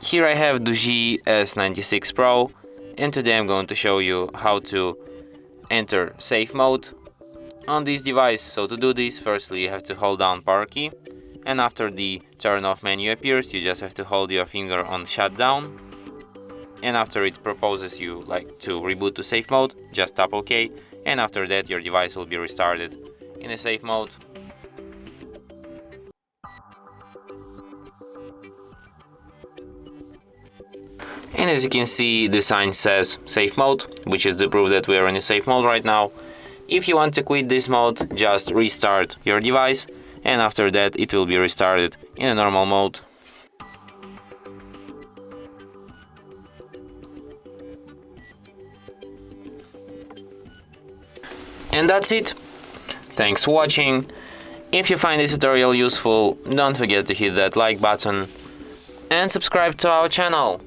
Here I have DOOGEE S96 Pro, and today I'm going to show you how to enter safe mode on this device. So to do this, firstly you have to hold down power key, and after the turn off menu appears, you just have to hold your finger on shutdown, and after it proposes you to reboot to safe mode, just tap OK, and after that your device will be restarted in a safe mode. And as you can see, the sign says safe mode, which is the proof that we are in a safe mode right now. If you want to quit this mode, just restart your device, and after that it will be restarted in a normal mode. And that's it. Thanks for watching. If you find this tutorial useful, don't forget to hit that like button and subscribe to our channel.